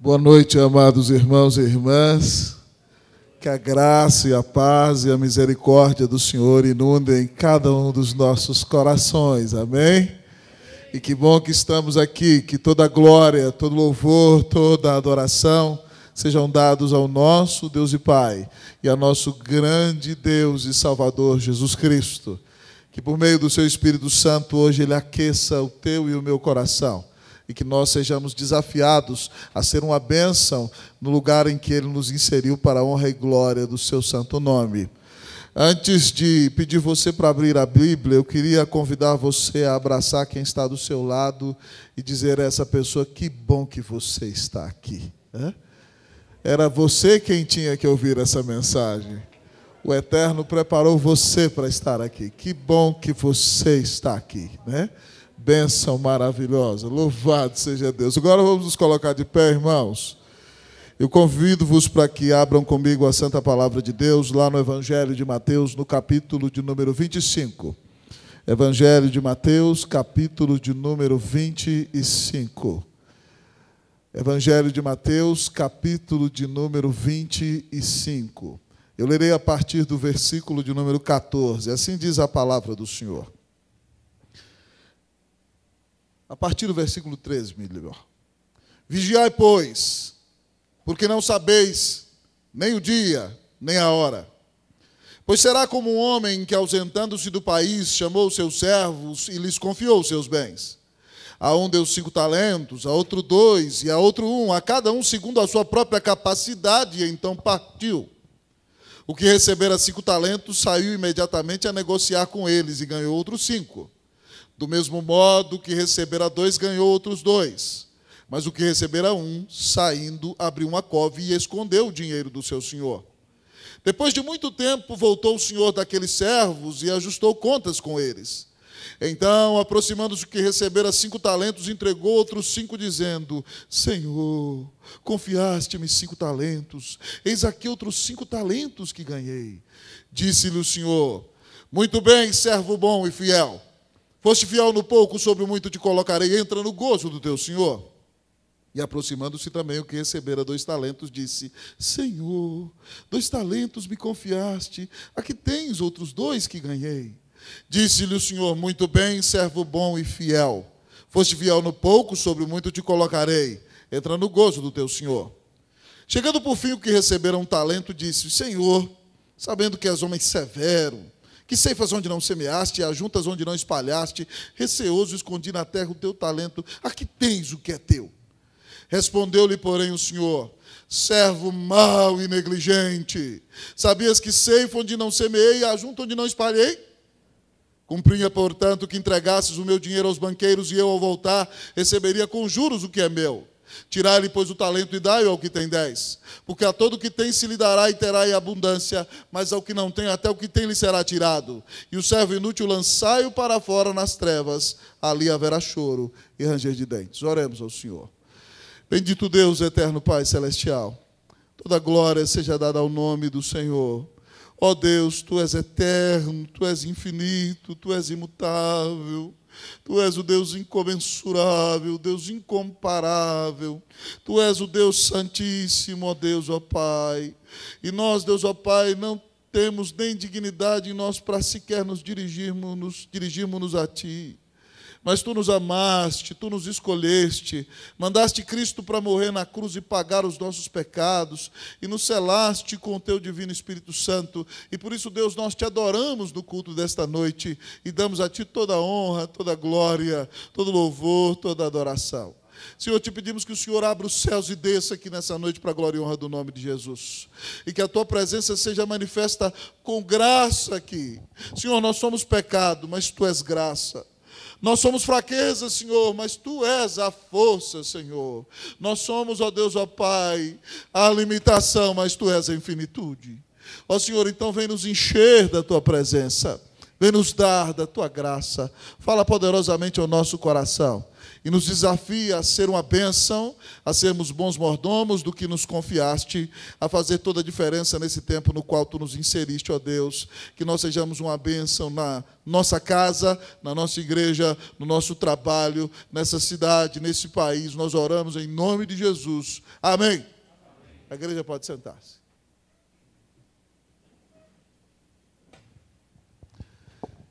Boa noite, amados irmãos e irmãs. Que a graça e a paz e a misericórdia do Senhor inundem cada um dos nossos corações. Amém? E que bom que estamos aqui, que toda glória, todo louvor, toda adoração sejam dados ao nosso Deus e Pai e ao nosso grande Deus e Salvador Jesus Cristo. Que por meio do seu Espírito Santo hoje Ele aqueça o teu e o meu coração. E que nós sejamos desafiados a ser uma bênção no lugar em que Ele nos inseriu para a honra e glória do seu santo nome. Antes de pedir você para abrir a Bíblia, eu queria convidar você a abraçar quem está do seu lado e dizer a essa pessoa: que bom que você está aqui. Era você quem tinha que ouvir essa mensagem. O Eterno preparou você para estar aqui. Que bom que você está aqui, né? Bênção maravilhosa, louvado seja Deus. Agora vamos nos colocar de pé, irmãos. Eu convido-vos para que abram comigo a Santa Palavra de Deus, lá no Evangelho de Mateus, no capítulo de número 25. Evangelho de Mateus, capítulo de número 25. Evangelho de Mateus, capítulo de número 25. Eu lerei a partir do versículo de número 14. Assim diz a palavra do Senhor. A partir do versículo 13, melhor. Vigiai, pois, porque não sabeis nem o dia, nem a hora. Pois será como um homem que, ausentando-se do país, chamou os seus servos e lhes confiou os seus bens. A um deu 5 talentos, a outro 2, e a outro 1, a cada um segundo a sua própria capacidade, e então partiu. O que recebera 5 talentos saiu imediatamente a negociar com eles, e ganhou outros 5. Do mesmo modo, o que recebera 2 ganhou outros 2. Mas o que recebera 1, saindo, abriu uma cove e escondeu o dinheiro do seu senhor. Depois de muito tempo, voltou o senhor daqueles servos e ajustou contas com eles. Então, aproximando-se o que recebera 5 talentos, entregou outros 5, dizendo: Senhor, confiaste-me 5 talentos, eis aqui outros 5 talentos que ganhei. Disse-lhe o senhor: muito bem, servo bom e fiel. Foste fiel no pouco, sobre o muito te colocarei, entra no gozo do teu senhor. E aproximando-se também o que recebera 2 talentos, disse: Senhor, 2 talentos me confiaste, aqui tens outros 2 que ganhei. Disse-lhe o senhor: muito bem, servo bom e fiel. Foste fiel no pouco, sobre o muito te colocarei, entra no gozo do teu senhor. Chegando por fim o que recebera 1 talento, disse: Senhor, sabendo que és homem severo, que ceifas onde não semeaste, e ajuntas onde não espalhaste, receoso escondi na terra o teu talento, aqui tens o que é teu. Respondeu-lhe, porém, o senhor: servo mau e negligente, sabias que ceifo onde não semeei, e ajunto onde não espalhei? Cumpria, portanto, que entregasses o meu dinheiro aos banqueiros, e eu, ao voltar, receberia com juros o que é meu. Tirai-lhe, pois, o talento e dai-o ao que tem 10. Porque a todo o que tem se lhe dará e terá em abundância, mas ao que não tem, até o que tem lhe será tirado. E o servo inútil lançai-o para fora nas trevas, ali haverá choro e ranger de dentes. Oremos ao Senhor. Bendito Deus, eterno Pai celestial, toda glória seja dada ao nome do Senhor. Ó Deus, Tu és eterno, Tu és infinito, Tu és imutável. Tu és o Deus incomensurável, o Deus incomparável. Tu és o Deus santíssimo, ó Deus, ó Pai. E nós, Deus, ó Pai, não temos nem dignidade em nós para sequer nos dirigirmos a Ti. Mas Tu nos amaste, Tu nos escolheste, mandaste Cristo para morrer na cruz e pagar os nossos pecados, e nos selaste com o Teu divino Espírito Santo. E por isso, Deus, nós Te adoramos no culto desta noite, e damos a Ti toda a honra, toda a glória, todo louvor, toda a adoração. Senhor, Te pedimos que o Senhor abra os céus e desça aqui nessa noite para a glória e honra do nome de Jesus. E que a Tua presença seja manifesta com graça aqui. Senhor, nós somos pecado, mas Tu és graça. Nós somos fraqueza, Senhor, mas Tu és a força, Senhor. Nós somos, ó Deus, ó Pai, a limitação, mas Tu és a infinitude. Ó Senhor, então vem nos encher da Tua presença. Vem nos dar da tua graça. Fala poderosamente ao nosso coração. E nos desafia a ser uma bênção, a sermos bons mordomos do que nos confiaste, a fazer toda a diferença nesse tempo no qual tu nos inseriste, ó Deus. Que nós sejamos uma bênção na nossa casa, na nossa igreja, no nosso trabalho, nessa cidade, nesse país. Nós oramos em nome de Jesus. Amém. A igreja pode sentar-se.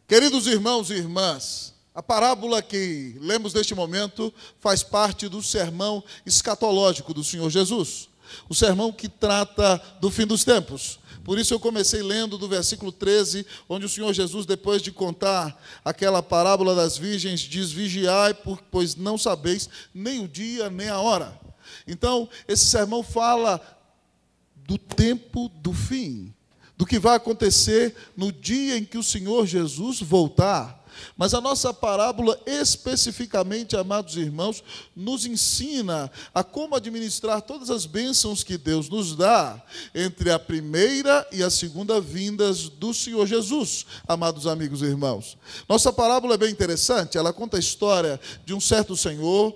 Queridos irmãos e irmãs, a parábola que lemos neste momento faz parte do sermão escatológico do Senhor Jesus, o sermão que trata do fim dos tempos. Por isso eu comecei lendo do versículo 13, onde o Senhor Jesus, depois de contar aquela parábola das virgens, diz: vigiai, pois não sabeis nem o dia nem a hora. Então, esse sermão fala do tempo do fim, do que vai acontecer no dia em que o Senhor Jesus voltar. Mas a nossa parábola, especificamente, amados irmãos, nos ensina a como administrar todas as bênçãos que Deus nos dá entre a primeira e a segunda vindas do Senhor Jesus, amados amigos e irmãos. Nossa parábola é bem interessante, ela conta a história de um certo senhor,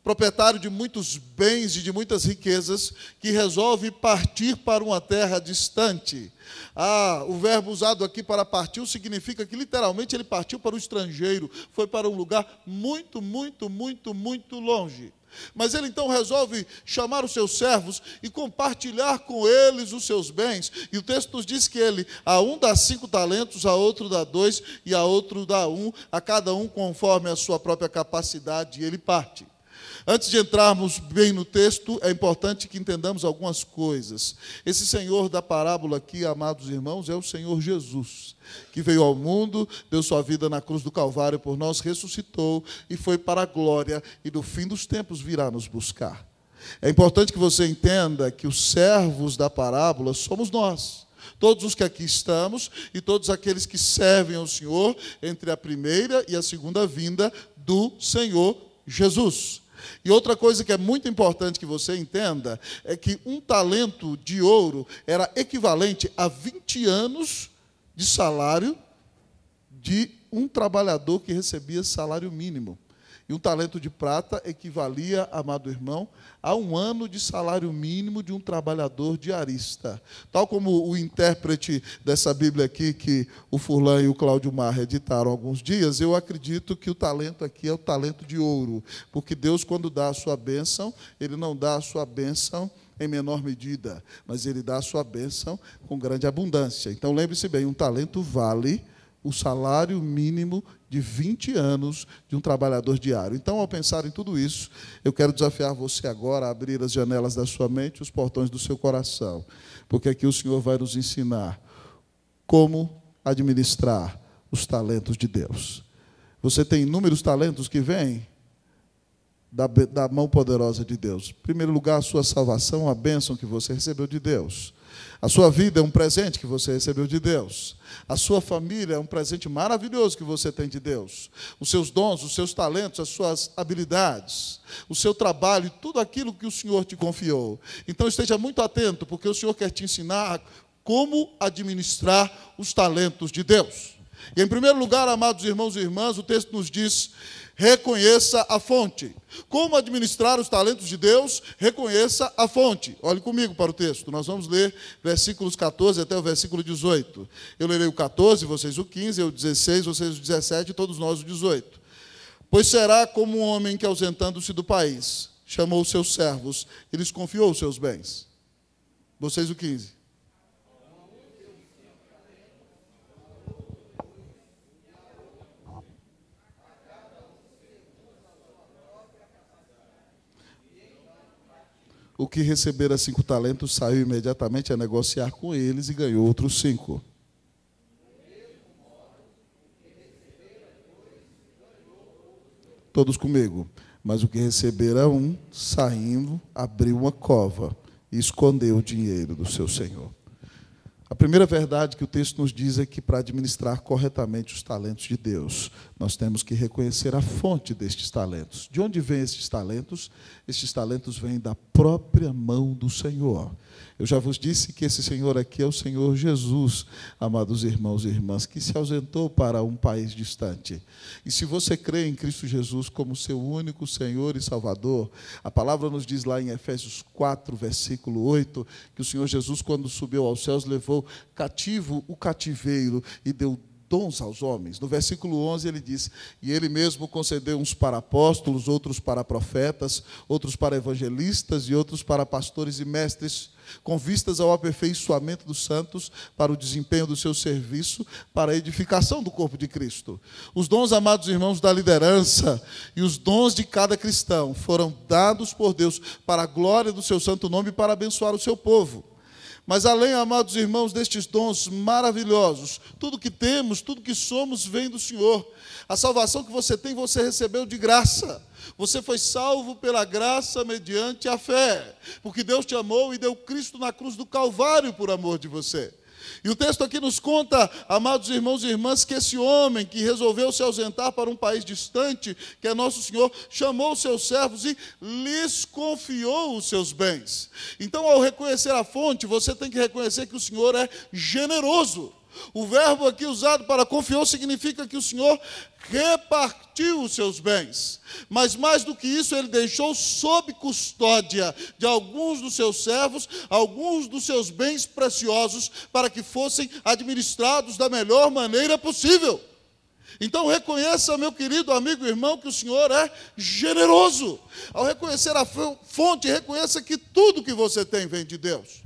proprietário de muitos bens e de muitas riquezas, que resolve partir para uma terra distante. O verbo usado aqui para partiu significa que literalmente ele partiu para o estrangeiro, foi para um lugar muito, muito, muito, muito longe. Mas ele então resolve chamar os seus servos e compartilhar com eles os seus bens. E o texto nos diz que ele, a um dá 5 talentos, a outro dá 2 e a outro dá 1, a cada um conforme a sua própria capacidade, e ele parte. Antes de entrarmos bem no texto, é importante que entendamos algumas coisas. Esse Senhor da parábola aqui, amados irmãos, é o Senhor Jesus, que veio ao mundo, deu sua vida na cruz do Calvário por nós, ressuscitou e foi para a glória, e no fim dos tempos virá nos buscar. É importante que você entenda que os servos da parábola somos nós. Todos os que aqui estamos e todos aqueles que servem ao Senhor entre a primeira e a segunda vinda do Senhor Jesus. E outra coisa que é muito importante que você entenda é que um talento de ouro era equivalente a 20 anos de salário de um trabalhador que recebia salário mínimo. E um talento de prata equivalia, amado irmão, a 1 ano de salário mínimo de um trabalhador diarista. Tal como o intérprete dessa Bíblia aqui, que o Furlan e o Cláudio Mar editaram há alguns dias, eu acredito que o talento aqui é o talento de ouro. Porque Deus, quando dá a sua bênção, Ele não dá a sua bênção em menor medida, mas Ele dá a sua bênção com grande abundância. Então, lembre-se bem, um talento vale o salário mínimo de 20 anos de um trabalhador diário. Então, ao pensar em tudo isso, eu quero desafiar você agora a abrir as janelas da sua mente, os portões do seu coração, porque aqui o Senhor vai nos ensinar como administrar os talentos de Deus. Você tem inúmeros talentos que vêm da mão poderosa de Deus. Em primeiro lugar, a sua salvação, a bênção que você recebeu de Deus. A sua vida é um presente que você recebeu de Deus. A sua família é um presente maravilhoso que você tem de Deus. Os seus dons, os seus talentos, as suas habilidades, o seu trabalho, tudo aquilo que o Senhor te confiou. Então esteja muito atento, porque o Senhor quer te ensinar como administrar os talentos de Deus. E em primeiro lugar, amados irmãos e irmãs, o texto nos diz: reconheça a fonte. Como administrar os talentos de Deus? Reconheça a fonte. Olhe comigo para o texto. Nós vamos ler versículos 14 até o versículo 18. Eu lerei o 14, vocês o 15, eu o 16, vocês o 17 e todos nós o 18. Pois será como um homem que, ausentando-se do país, chamou os seus servos e lhes confiou os seus bens. Vocês o 15. O que recebera 5 talentos saiu imediatamente a negociar com eles e ganhou outros 5. Todos comigo. Mas o que recebera 1, saindo, abriu uma cova e escondeu o dinheiro do seu senhor. A primeira verdade que o texto nos diz é que para administrar corretamente os talentos de Deus, nós temos que reconhecer a fonte destes talentos. De onde vêm estes talentos? Estes talentos vêm da própria mão do Senhor. Eu já vos disse que esse Senhor aqui é o Senhor Jesus, amados irmãos e irmãs, que se ausentou para um país distante. E se você crê em Cristo Jesus como seu único Senhor e Salvador, a palavra nos diz lá em Efésios 4, versículo 8, que o Senhor Jesus, quando subiu aos céus, levou cativo o cativeiro e deu dons aos homens. No versículo 11 ele diz: e ele mesmo concedeu uns para apóstolos, outros para profetas, outros para evangelistas e outros para pastores e mestres, com vistas ao aperfeiçoamento dos santos, para o desempenho do seu serviço, para a edificação do corpo de Cristo. Os dons, amados irmãos, da liderança e os dons de cada cristão foram dados por Deus para a glória do seu santo nome e para abençoar o seu povo. Mas além, amados irmãos, destes dons maravilhosos, tudo que temos, tudo que somos, vem do Senhor. A salvação que você tem, você recebeu de graça. Você foi salvo pela graça mediante a fé, porque Deus te amou e deu Cristo na cruz do Calvário por amor de você. E o texto aqui nos conta, amados irmãos e irmãs, que esse homem que resolveu se ausentar para um país distante, que é nosso Senhor, chamou os seus servos e lhes confiou os seus bens. Então, ao reconhecer a fonte, você tem que reconhecer que o Senhor é generoso. O verbo aqui usado para confiou significa que o Senhor repartiu os seus bens. Mas mais do que isso, ele deixou sob custódia de alguns dos seus servos, alguns dos seus bens preciosos, para que fossem administrados da melhor maneira possível. Então reconheça, meu querido amigo e irmão, que o Senhor é generoso. Ao reconhecer a fonte, reconheça que tudo que você tem vem de Deus.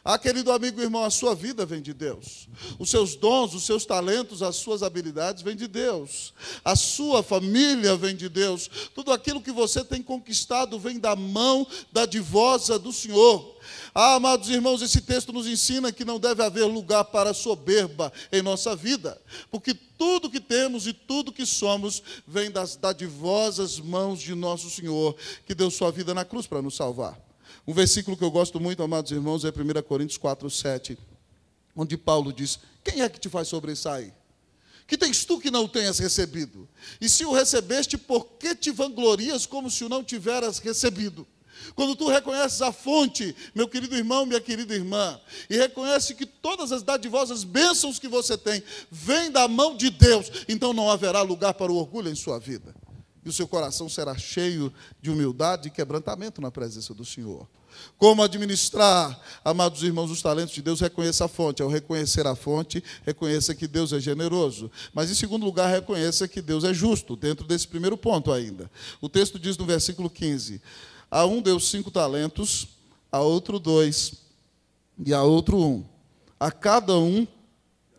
Ah, querido amigo e irmão, a sua vida vem de Deus. Os seus dons, os seus talentos, as suas habilidades vêm de Deus. A sua família vem de Deus. Tudo aquilo que você tem conquistado vem da mão dadivosa do Senhor. Ah, amados irmãos, esse texto nos ensina que não deve haver lugar para soberba em nossa vida, porque tudo que temos e tudo que somos vem das dadivosas mãos de nosso Senhor, que deu sua vida na cruz para nos salvar. Um versículo que eu gosto muito, amados irmãos, é 1 Coríntios 4, 7, onde Paulo diz: quem é que te faz sobressair? Que tens tu que não tenhas recebido? E se o recebeste, por que te vanglorias como se o não tiveras recebido? Quando tu reconheces a fonte, meu querido irmão, minha querida irmã, e reconhece que todas as dadivosas bênçãos que você tem vêm da mão de Deus, então não haverá lugar para o orgulho em sua vida. E o seu coração será cheio de humildade e quebrantamento na presença do Senhor. Como administrar, amados irmãos, os talentos de Deus? Reconheça a fonte. Ao reconhecer a fonte, reconheça que Deus é generoso. Mas, em segundo lugar, reconheça que Deus é justo, dentro desse primeiro ponto ainda. O texto diz no versículo 15, a um deu 5 talentos, a outro 2, e a outro 1. A cada um,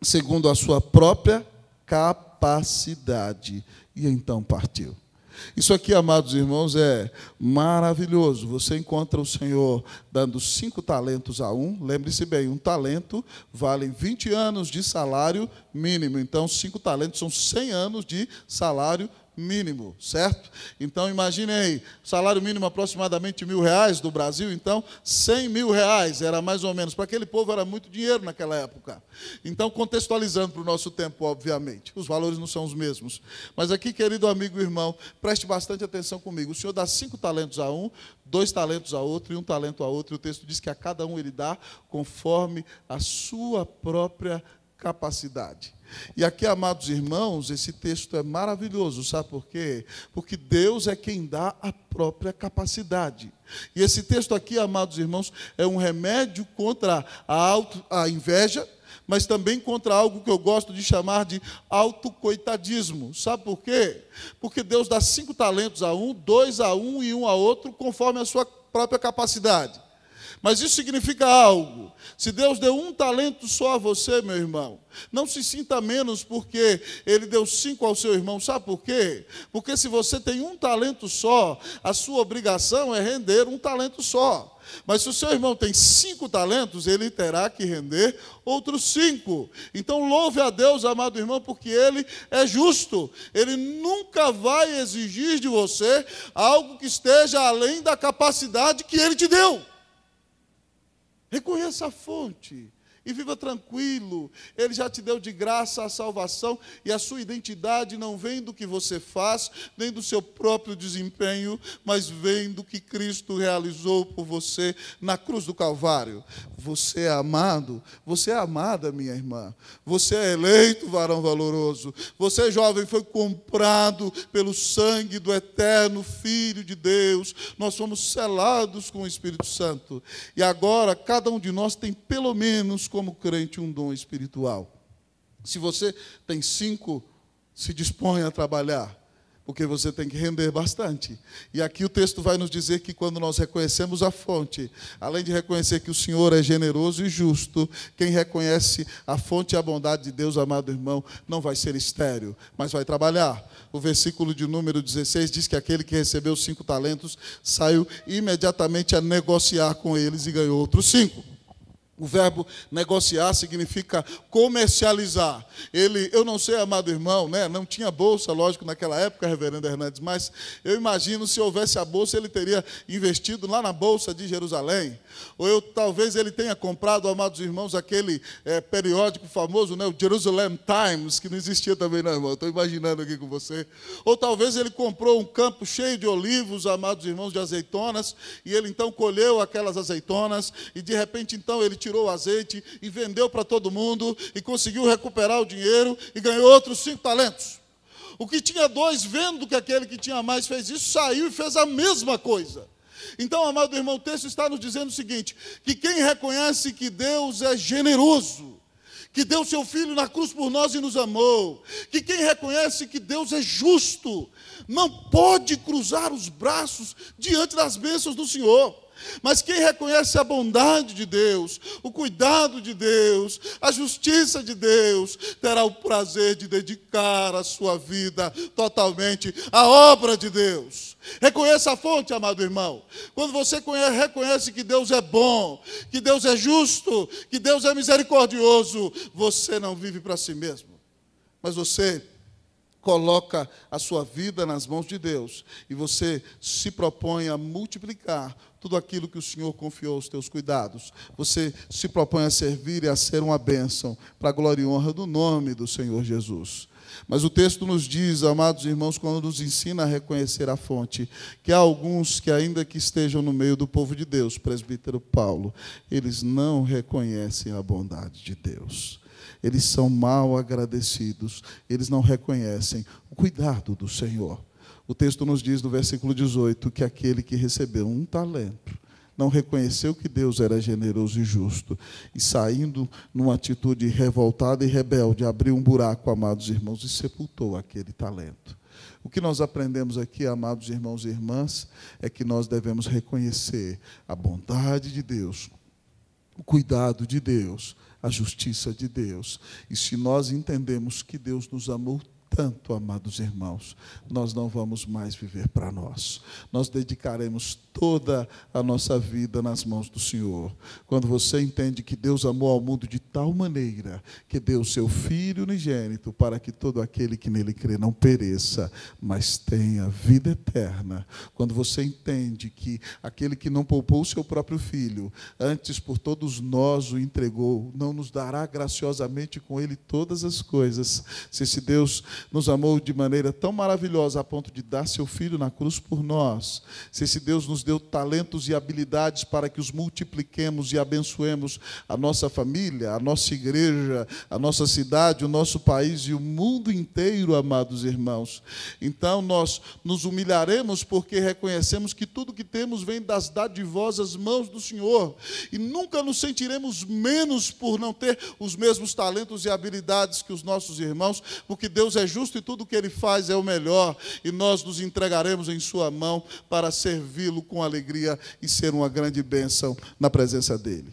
segundo a sua própria capacidade. E então partiu. Isso aqui, amados irmãos, é maravilhoso. Você encontra o Senhor dando 5 talentos a um. Lembre-se bem, um talento vale 20 anos de salário mínimo. Então, 5 talentos são 100 anos de salário mínimo, certo? Então, imagine aí, salário mínimo aproximadamente R$1.000 do Brasil, então, R$100.000 era mais ou menos. Para aquele povo era muito dinheiro naquela época. Então, contextualizando para o nosso tempo, obviamente, os valores não são os mesmos. Mas aqui, querido amigo e irmão, preste bastante atenção comigo. O Senhor dá 5 talentos a um, 2 talentos a outro e 1 talento a outro. E o texto diz que a cada um ele dá conforme a sua própria capacidade. E aqui, amados irmãos, esse texto é maravilhoso, sabe por quê? Porque Deus é quem dá a própria capacidade. E esse texto aqui, amados irmãos, é um remédio contra a inveja, mas também contra algo que eu gosto de chamar de autocoitadismo. Sabe por quê? Porque Deus dá 5 talentos a um, 2 a um e 1 a outro, conforme a sua própria capacidade. Mas isso significa algo. Se Deus deu 1 talento só a você, meu irmão, não se sinta menos porque Ele deu 5 ao seu irmão. Sabe por quê? Porque se você tem 1 talento só, a sua obrigação é render 1 talento só. Mas se o seu irmão tem 5 talentos, ele terá que render outros 5. Então louve a Deus, amado irmão, porque Ele é justo. Ele nunca vai exigir de você algo que esteja além da capacidade que Ele te deu. Reconheça a fonte E viva tranquilo, Ele já te deu de graça a salvação, e a sua identidade não vem do que você faz, nem do seu próprio desempenho, mas vem do que Cristo realizou por você na cruz do Calvário. Você é amado, você é amada, minha irmã. Você é eleito, varão valoroso. Você, jovem, foi comprado pelo sangue do eterno Filho de Deus. Nós fomos selados com o Espírito Santo. E agora, cada um de nós tem pelo menos como crente um dom espiritual. Se você tem 5, se dispõe a trabalhar, porque você tem que render bastante. E aqui o texto vai nos dizer que quando nós reconhecemos a fonte, além de reconhecer que o Senhor é generoso e justo, quem reconhece a fonte e a bondade de Deus, amado irmão, não vai ser estéril, mas vai trabalhar. O versículo de número 16 diz que aquele que recebeu 5 talentos saiu imediatamente a negociar com eles e ganhou outros 5. O verbo negociar significa comercializar. Eu não sei, amado irmão, né? Não tinha bolsa, lógico, naquela época, reverendo Hernandes, mas eu imagino, se houvesse a bolsa, ele teria investido lá na Bolsa de Jerusalém. Ou talvez ele tenha comprado, amados irmãos, aquele periódico famoso, né? O Jerusalem Times, que não existia também, não, irmão. Estou imaginando aqui com você. Ou talvez ele comprou um campo cheio de olivos, amados irmãos, de azeitonas, e ele então colheu aquelas azeitonas, e de repente então ele tirou o azeite e vendeu para todo mundo e conseguiu recuperar o dinheiro e ganhou outros 5 talentos. O que tinha 2, vendo que aquele que tinha mais fez isso, saiu e fez a mesma coisa. Então, amado irmão, o texto está nos dizendo o seguinte, que quem reconhece que Deus é generoso, que deu seu Filho na cruz por nós e nos amou, que quem reconhece que Deus é justo, não pode cruzar os braços diante das bênçãos do Senhor. Mas quem reconhece a bondade de Deus, o cuidado de Deus, a justiça de Deus, terá o prazer de dedicar a sua vida totalmente à obra de Deus. Reconheça a fonte, amado irmão. Quando você reconhece que Deus é bom, que Deus é justo, que Deus é misericordioso, você não vive para si mesmo, mas você coloca a sua vida nas mãos de Deus e você se propõe a multiplicar tudo aquilo que o Senhor confiou aos teus cuidados. Você se propõe a servir e a ser uma bênção para a glória e honra do nome do Senhor Jesus. Mas o texto nos diz, amados irmãos, quando nos ensina a reconhecer a fonte, que há alguns que, ainda que estejam no meio do povo de Deus, presbítero Paulo, eles não reconhecem a bondade de Deus. Eles são mal agradecidos, eles não reconhecem o cuidado do Senhor. O texto nos diz, no versículo 18, que aquele que recebeu 1 talento não reconheceu que Deus era generoso e justo, e saindo numa atitude revoltada e rebelde, abriu um buraco, amados irmãos, e sepultou aquele talento. O que nós aprendemos aqui, amados irmãos e irmãs, é que nós devemos reconhecer a bondade de Deus, o cuidado de Deus, a justiça de Deus. E se nós entendemos que Deus nos amou tanto, amados irmãos, nós não vamos mais viver para nós. Nós dedicaremos toda a nossa vida nas mãos do Senhor. Quando você entende que Deus amou ao mundo de tal maneira que deu o seu Filho unigênito para que todo aquele que nele crê não pereça, mas tenha vida eterna. Quando você entende que aquele que não poupou o seu próprio Filho, antes por todos nós o entregou, não nos dará graciosamente com ele todas as coisas. Se esse Deus nos amou de maneira tão maravilhosa a ponto de dar seu Filho na cruz por nós, se esse Deus nos deu talentos e habilidades para que os multipliquemos e abençoemos a nossa família, a nossa igreja, a nossa cidade, o nosso país e o mundo inteiro, amados irmãos, então nós nos humilharemos porque reconhecemos que tudo que temos vem das dadivosas mãos do Senhor e nunca nos sentiremos menos por não ter os mesmos talentos e habilidades que os nossos irmãos, porque Deus é justo e tudo que Ele faz é o melhor, e nós nos entregaremos em sua mão para servi-lo com alegria e ser uma grande bênção na presença dEle.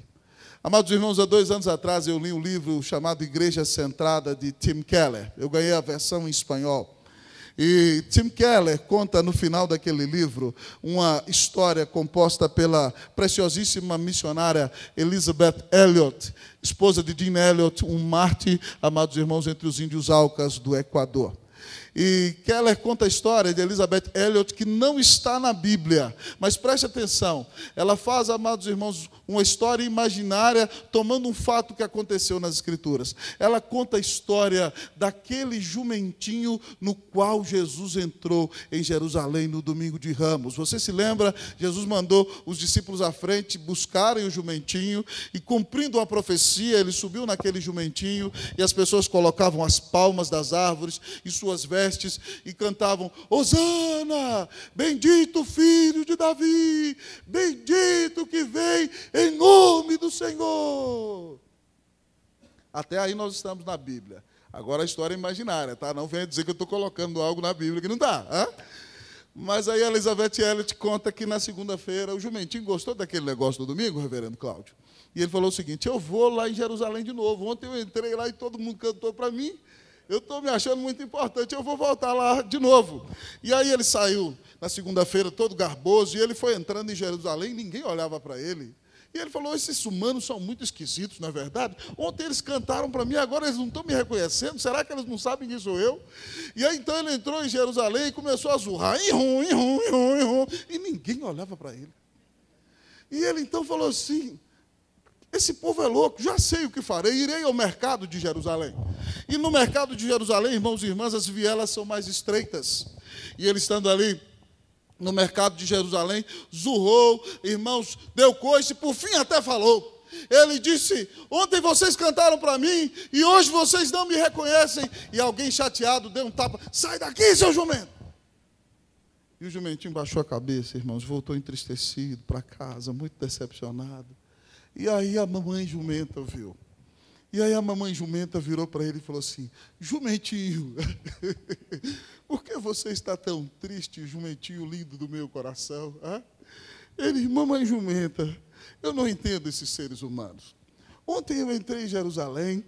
Amados irmãos, há 2 anos atrás eu li um livro chamado Igreja Centrada, de Tim Keller. Eu ganhei a versão em espanhol. E Tim Keller conta no final daquele livro uma história composta pela preciosíssima missionária Elizabeth Elliot, esposa de Dean Elliot, um mártir, amados irmãos, entre os índios Aucas do Equador. E Keller conta a história de Elizabeth Elliot, que não está na Bíblia. Mas preste atenção, ela faz, amados irmãos, uma história imaginária, tomando um fato que aconteceu nas Escrituras. Ela conta a história daquele jumentinho no qual Jesus entrou em Jerusalém no domingo de Ramos. Você se lembra? Jesus mandou os discípulos à frente buscarem o jumentinho, e cumprindo uma profecia, ele subiu naquele jumentinho, e as pessoas colocavam as palmas das árvores e suas vestes e cantavam: Hosana, bendito filho de Davi, bendito que vem em nome do Senhor. Até aí nós estamos na Bíblia. Agora a história é imaginária, tá? Não venha dizer que eu estou colocando algo na Bíblia que não está. Mas aí a Elizabeth Elliot conta que na segunda-feira o jumentinho gostou daquele negócio do domingo, reverendo Cláudio. E ele falou o seguinte: eu vou lá em Jerusalém de novo. Ontem eu entrei lá e todo mundo cantou para mim. Eu estou me achando muito importante, eu vou voltar lá de novo. E aí ele saiu na segunda-feira todo garboso, e ele foi entrando em Jerusalém, ninguém olhava para ele. E ele falou: esses humanos são muito esquisitos, não é verdade? Ontem eles cantaram para mim, agora eles não estão me reconhecendo, será que eles não sabem quem sou eu? E aí então ele entrou em Jerusalém e começou a zurrar, e ninguém olhava para ele. E ele então falou assim: esse povo é louco, já sei o que farei, irei ao mercado de Jerusalém. E no mercado de Jerusalém, irmãos e irmãs, as vielas são mais estreitas. E ele estando ali no mercado de Jerusalém, zurrou, irmãos, deu coice, por fim até falou. Ele disse: ontem vocês cantaram para mim e hoje vocês não me reconhecem. E alguém chateado deu um tapa: sai daqui, seu jumento. E o jumentinho baixou a cabeça, irmãos, voltou entristecido para casa, muito decepcionado. E aí a mamãe jumenta viu. E aí a mamãe jumenta virou para ele e falou assim: jumentinho, por que você está tão triste, jumentinho lindo do meu coração? Ele: mamãe jumenta, eu não entendo esses seres humanos. Ontem eu entrei em Jerusalém,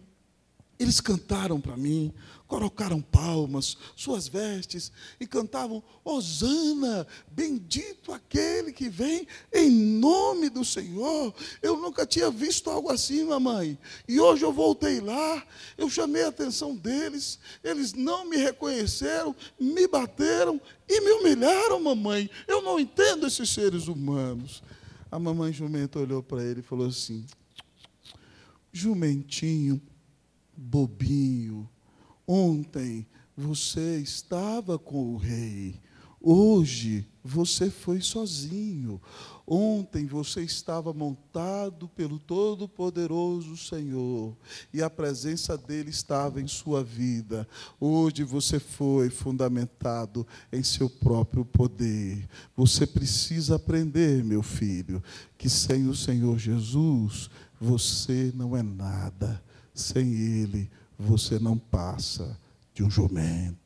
eles cantaram para mim, colocaram palmas, suas vestes, e cantavam: Hosana, bendito aquele que vem em nome do Senhor. Eu nunca tinha visto algo assim, mamãe. E hoje eu voltei lá, eu chamei a atenção deles, eles não me reconheceram, me bateram e me humilharam, mamãe. Eu não entendo esses seres humanos. A mamãe jumenta olhou para ele e falou assim: jumentinho, bobinho, ontem você estava com o rei, hoje você foi sozinho. Ontem você estava montado pelo Todo-Poderoso Senhor, e a presença dele estava em sua vida. Hoje você foi fundamentado em seu próprio poder. Você precisa aprender, meu filho, que sem o Senhor Jesus, você não é nada. Sem ele, você não passa de um jumento.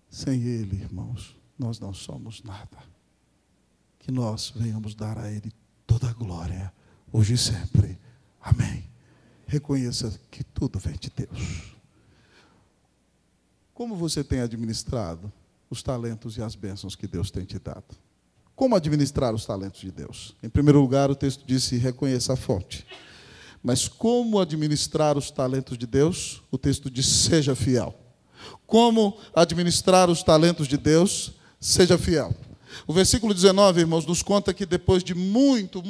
Sem ele, irmãos, nós não somos nada. Que nós venhamos dar a ele toda a glória, hoje e sempre. Amém. Reconheça que tudo vem de Deus. Como você tem administrado os talentos e as bênçãos que Deus tem te dado? Como administrar os talentos de Deus? Em primeiro lugar, o texto disse: reconheça a fonte. Mas como administrar os talentos de Deus? O texto diz: seja fiel. Como administrar os talentos de Deus? Seja fiel. O versículo 19, irmãos, nos conta que depois de muito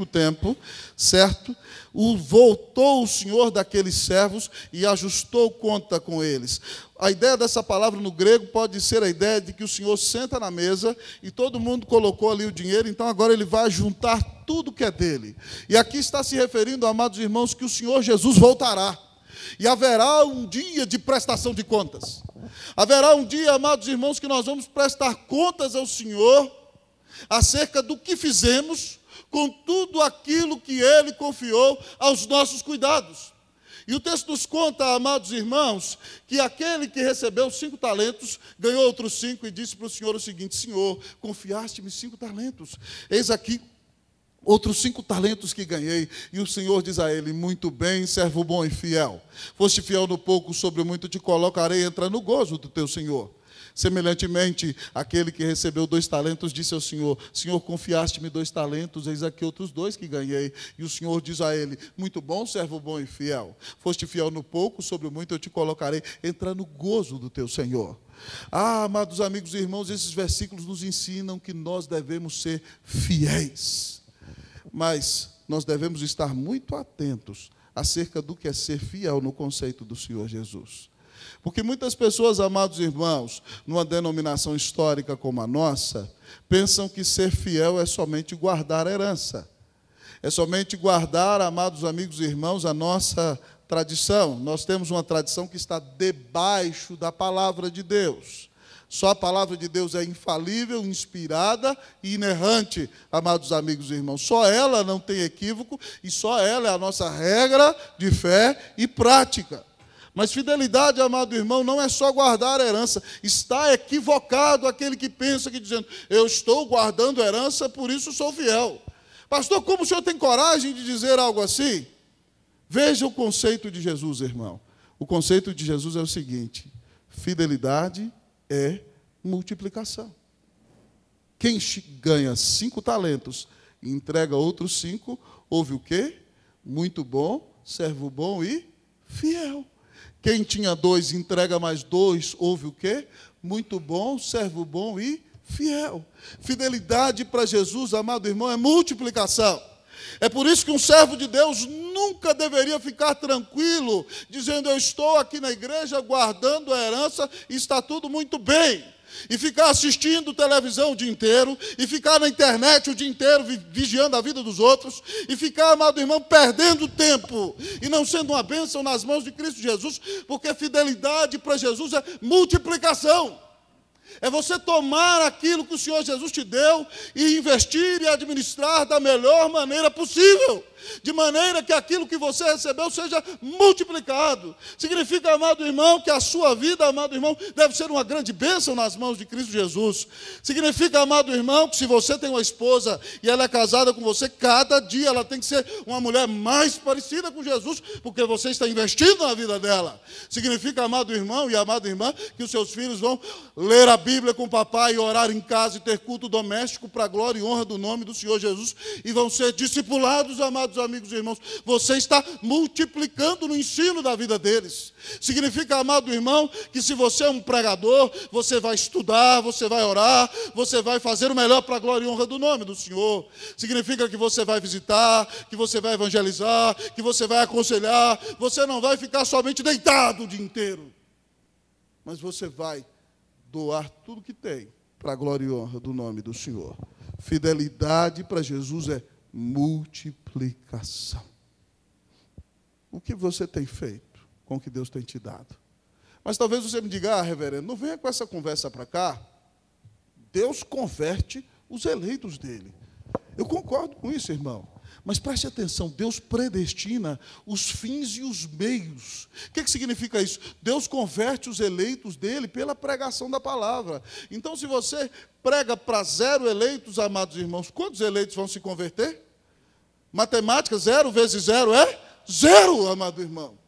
tempo, certo? Voltou o Senhor daqueles servos e ajustou conta com eles. A ideia dessa palavra no grego pode ser a ideia de que o Senhor senta na mesa e todo mundo colocou ali o dinheiro, então agora ele vai juntar tudo que é dele. E aqui está se referindo, amados irmãos, que o Senhor Jesus voltará. E haverá um dia de prestação de contas. Haverá um dia, amados irmãos, que nós vamos prestar contas ao Senhor acerca do que fizemos com tudo aquilo que Ele confiou aos nossos cuidados. E o texto nos conta, amados irmãos, que aquele que recebeu 5 talentos, ganhou outros 5 e disse para o Senhor o seguinte: Senhor, confiaste-me 5 talentos, eis aqui outros 5 talentos que ganhei. E o Senhor diz a ele: muito bem, servo bom e fiel. Foste fiel no pouco, sobre o muito te colocarei, entra no gozo do teu Senhor. Semelhantemente, aquele que recebeu 2 talentos disse ao Senhor: Senhor, confiaste-me 2 talentos, eis aqui outros 2 que ganhei. E o Senhor diz a ele: muito bom, servo bom e fiel. Foste fiel no pouco, sobre o muito eu te colocarei. Entra no gozo do teu Senhor. Amados amigos e irmãos, esses versículos nos ensinam que nós devemos ser fiéis. Mas nós devemos estar muito atentos acerca do que é ser fiel no conceito do Senhor Jesus. Porque muitas pessoas, amados irmãos, numa denominação histórica como a nossa, pensam que ser fiel é somente guardar a herança. É somente guardar, amados amigos e irmãos, a nossa tradição. Nós temos uma tradição que está debaixo da palavra de Deus. Só a palavra de Deus é infalível, inspirada e inerrante, amados amigos e irmãos. Só ela não tem equívoco e só ela é a nossa regra de fé e prática. Mas fidelidade, amado irmão, não é só guardar a herança. Está equivocado aquele que pensa que dizendo: eu estou guardando a herança, por isso sou fiel. Pastor, como o senhor tem coragem de dizer algo assim? Veja o conceito de Jesus, irmão. O conceito de Jesus é o seguinte: fidelidade é multiplicação. Quem ganha 5 talentos e entrega outros 5, ouve o quê? Muito bom, servo bom e fiel. Quem tinha 2 e entrega mais 2, ouve o quê? Muito bom, servo bom e fiel. Fidelidade para Jesus, amado irmão, é multiplicação. É por isso que um servo de Deus nunca deveria ficar tranquilo, dizendo: eu estou aqui na igreja guardando a herança e está tudo muito bem. E ficar assistindo televisão o dia inteiro, e ficar na internet o dia inteiro vigiando a vida dos outros, e ficar, amado irmão, perdendo tempo, e não sendo uma bênção nas mãos de Cristo Jesus, porque fidelidade para Jesus é multiplicação. É você tomar aquilo que o Senhor Jesus te deu e investir e administrar da melhor maneira possível, de maneira que aquilo que você recebeu seja multiplicado. Significa, amado irmão, que a sua vida, amado irmão, deve ser uma grande bênção nas mãos de Cristo Jesus. Significa, amado irmão, que se você tem uma esposa e ela é casada com você, cada dia ela tem que ser uma mulher mais parecida com Jesus, porque você está investindo na vida dela. Significa, amado irmão e amada irmã, que os seus filhos vão ler a Bíblia com o papai e orar em casa e ter culto doméstico para a glória e honra do nome do Senhor Jesus, e vão ser discipulados, amados amigos e irmãos. Você está multiplicando no ensino da vida deles. Significa, amado irmão, que se você é um pregador, você vai estudar, você vai orar, você vai fazer o melhor para a glória e honra do nome do Senhor. Significa que você vai visitar, que você vai evangelizar, que você vai aconselhar. Você não vai ficar somente deitado o dia inteiro, mas você vai doar tudo que tem para a glória e honra do nome do Senhor. Fidelidade para Jesus é multiplicação. O que você tem feito com o que Deus tem te dado? Mas talvez você me diga: reverendo, não venha com essa conversa para cá. Deus converte os eleitos dele. Eu concordo com isso, irmão. Mas preste atenção, Deus predestina os fins e os meios. O que significa isso? Deus converte os eleitos dele pela pregação da palavra. Então, se você prega para 0 eleitos, amados irmãos, quantos eleitos vão se converter? Matemática, 0 vezes 0 é 0, amado irmão.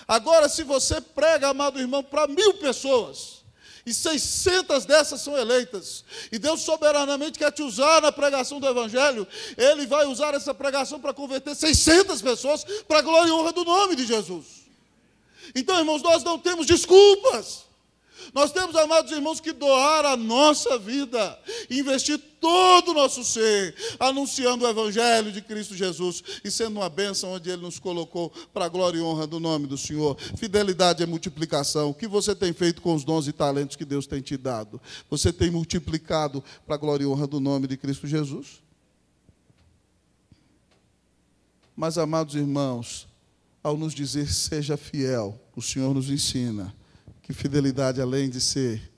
Agora, se você prega, amado irmão, para 1000 pessoas, e 600 dessas são eleitas, e Deus soberanamente quer te usar na pregação do Evangelho, Ele vai usar essa pregação para converter 600 pessoas para a glória e honra do nome de Jesus. Então, irmãos, nós não temos desculpas. Nós temos, amados irmãos, que doar a nossa vida, investir todo o nosso ser, anunciando o Evangelho de Cristo Jesus e sendo uma bênção onde Ele nos colocou para a glória e honra do nome do Senhor. Fidelidade é multiplicação. O que você tem feito com os dons e talentos que Deus tem te dado? Você tem multiplicado para a glória e honra do nome de Cristo Jesus? Mas, amados irmãos, ao nos dizer seja fiel, o Senhor nos ensina que fidelidade, além de ser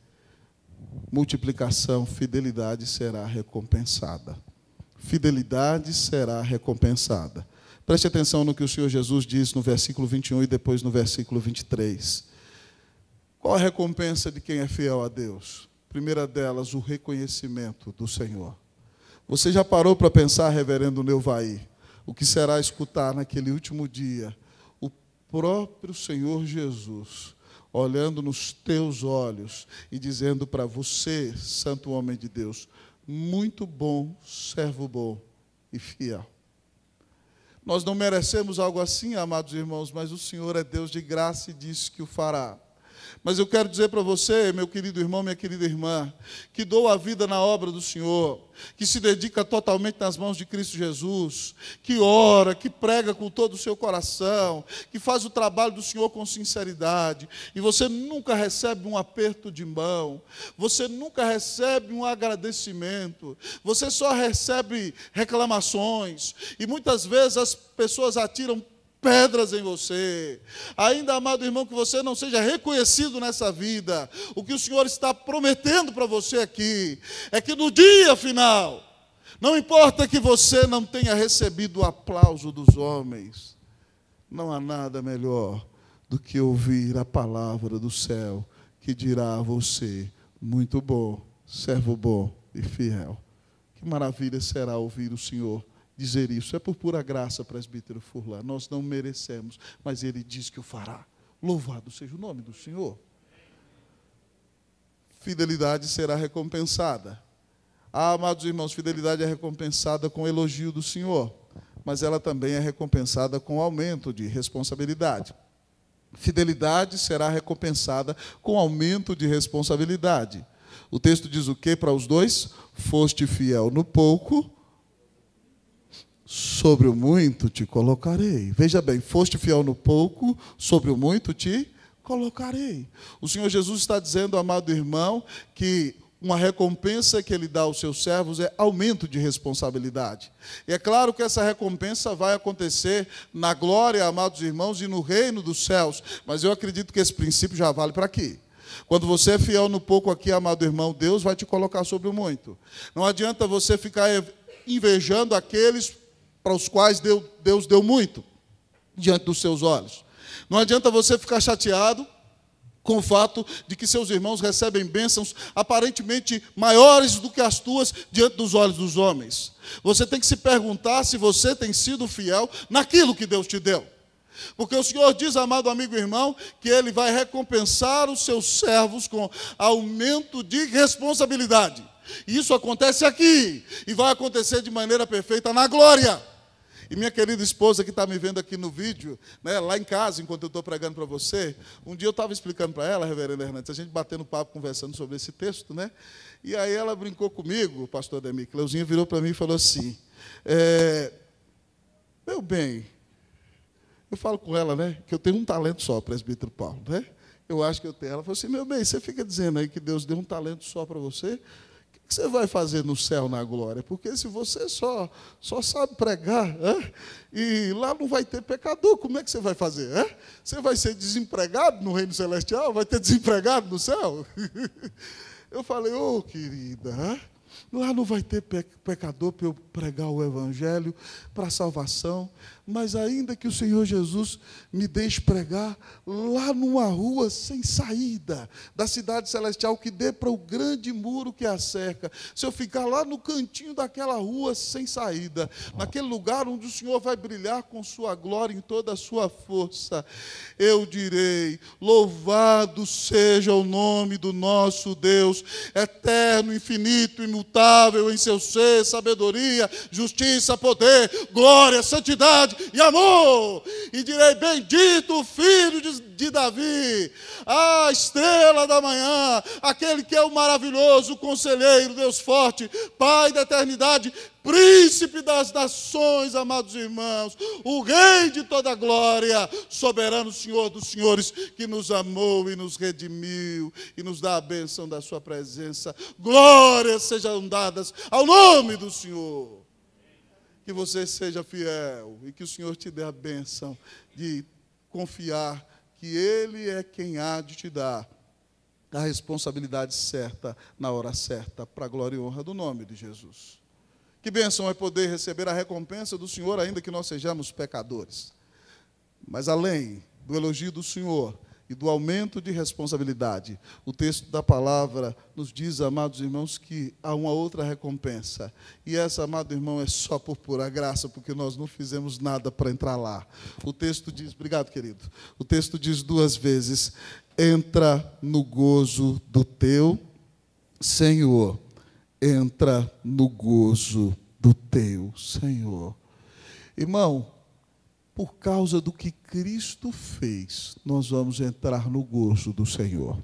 multiplicação, fidelidade será recompensada. Fidelidade será recompensada. Preste atenção no que o Senhor Jesus diz no versículo 21 e depois no versículo 23. Qual a recompensa de quem é fiel a Deus? Primeira delas, o reconhecimento do Senhor. Você já parou para pensar, reverendo Neuvaí, o que será escutar naquele último dia o próprio Senhor Jesus olhando nos teus olhos e dizendo para você, santo homem de Deus, muito bom, servo bom e fiel. Nós não merecemos algo assim, amados irmãos, mas o Senhor é Deus de graça e disse que o fará. Mas eu quero dizer para você, meu querido irmão, minha querida irmã, que dou a vida na obra do Senhor, que se dedica totalmente nas mãos de Cristo Jesus, que ora, que prega com todo o seu coração, que faz o trabalho do Senhor com sinceridade, e você nunca recebe um aperto de mão, você nunca recebe um agradecimento, você só recebe reclamações, e muitas vezes as pessoas atiram pedras em você. Ainda, amado irmão, que você não seja reconhecido nessa vida. O que o Senhor está prometendo para você aqui é que no dia final, não importa que você não tenha recebido o aplauso dos homens, não há nada melhor do que ouvir a palavra do céu que dirá a você: muito bom, servo bom e fiel. Que maravilha será ouvir o Senhor dizer isso. É por pura graça, presbítero Furlan. Nós não merecemos, mas Ele diz que o fará. Louvado seja o nome do Senhor. Fidelidade será recompensada. Amados irmãos, fidelidade é recompensada com elogio do Senhor, mas ela também é recompensada com aumento de responsabilidade. Fidelidade será recompensada com aumento de responsabilidade. O texto diz o quê para os dois? Foste fiel no pouco, sobre o muito te colocarei. Veja bem, foste fiel no pouco, sobre o muito te colocarei. O Senhor Jesus está dizendo, amado irmão, que uma recompensa que Ele dá aos seus servos é aumento de responsabilidade. E é claro que essa recompensa vai acontecer na glória, amados irmãos, e no reino dos céus. Mas eu acredito que esse princípio já vale para aqui. Quando você é fiel no pouco aqui, amado irmão, Deus vai te colocar sobre o muito. Não adianta você ficar invejando aqueles para os quais Deus deu muito diante dos seus olhos. Não adianta você ficar chateado com o fato de que seus irmãos recebem bênçãos aparentemente maiores do que as tuas diante dos olhos dos homens. Você tem que se perguntar se você tem sido fiel naquilo que Deus te deu. Porque o Senhor diz, amado amigo e irmão, que Ele vai recompensar os seus servos com aumento de responsabilidade. E isso acontece aqui, e vai acontecer de maneira perfeita na glória. E minha querida esposa que está me vendo aqui no vídeo, né, lá em casa, enquanto eu estou pregando para você, um dia eu estava explicando para ela, reverenda Hernandes, a gente batendo papo, conversando sobre esse texto, né? E aí ela brincou comigo, pastor Ademir, Cleuzinha virou para mim e falou assim, meu bem, eu falo com ela, né, que eu tenho um talento só, presbítero Paulo, né? Eu acho que eu tenho. Ela falou assim, meu bem, você fica dizendo aí que Deus deu um talento só para você, o que você vai fazer no céu, na glória? Porque se você só sabe pregar, e lá não vai ter pecador, como é que você vai fazer? Você vai ser desempregado no reino celestial? Vai ter desempregado no céu? Eu falei, querida, lá não vai ter pecador para eu pregar o evangelho para a salvação, mas ainda que o Senhor Jesus me deixe pregar lá numa rua sem saída da cidade celestial, que dê para o grande muro que a cerca, se eu ficar lá no cantinho daquela rua sem saída, naquele lugar onde o Senhor vai brilhar com sua glória em toda a sua força, eu direi, louvado seja o nome do nosso Deus, eterno, infinito, imutável em seu ser, sabedoria, justiça, poder, glória, santidade e amor. E direi, bendito o filho de Davi, a estrela da manhã, aquele que é o maravilhoso conselheiro, Deus forte, Pai da eternidade, príncipe das nações, amados irmãos, o rei de toda a glória, soberano Senhor dos senhores, que nos amou e nos redimiu e nos dá a bênção da sua presença. Glórias sejam dadas ao nome do Senhor. Que você seja fiel e que o Senhor te dê a bênção de confiar que Ele é quem há de te dar a responsabilidade certa, na hora certa, para a glória e honra do nome de Jesus. Que bênção é poder receber a recompensa do Senhor, ainda que nós sejamos pecadores. Mas além do elogio do Senhor e do aumento de responsabilidade, o texto da palavra nos diz, amados irmãos, que há uma outra recompensa. E essa, amado irmão, é só por pura graça, porque nós não fizemos nada para entrar lá. O texto diz, obrigado, querido, o texto diz duas vezes entra no gozo do teu Senhor. Entra no gozo do teu Senhor. Irmão, por causa do que Cristo fez, nós vamos entrar no gozo do Senhor.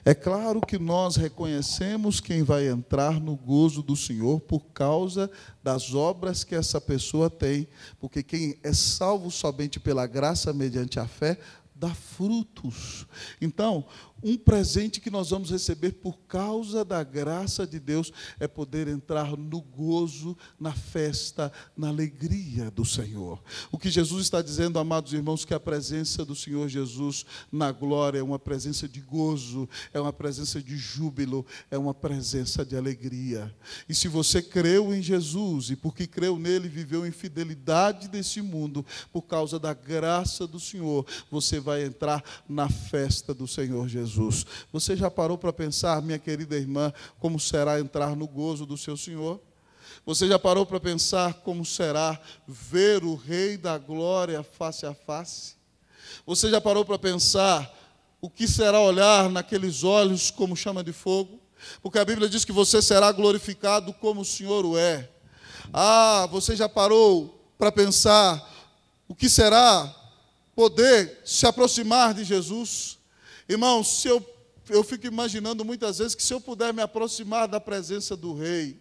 É claro que nós reconhecemos quem vai entrar no gozo do Senhor por causa das obras que essa pessoa tem, porque quem é salvo somente pela graça mediante a fé, dá frutos. Então, um presente que nós vamos receber por causa da graça de Deus é poder entrar no gozo, na festa, na alegria do Senhor. O que Jesus está dizendo, amados irmãos, que a presença do Senhor Jesus na glória é uma presença de gozo, é uma presença de júbilo, é uma presença de alegria. E se você creu em Jesus e porque creu nele viveu em fidelidade desse mundo, por causa da graça do Senhor, você vai entrar na festa do Senhor Jesus. Você já parou para pensar, minha querida irmã, como será entrar no gozo do seu Senhor? Você já parou para pensar como será ver o Rei da Glória face a face? Você já parou para pensar o que será olhar naqueles olhos como chama de fogo? Porque a Bíblia diz que você será glorificado como o Senhor o é. Ah, você já parou para pensar o que será poder se aproximar de Jesus? Irmãos, se eu fico imaginando muitas vezes que se eu puder me aproximar da presença do Rei,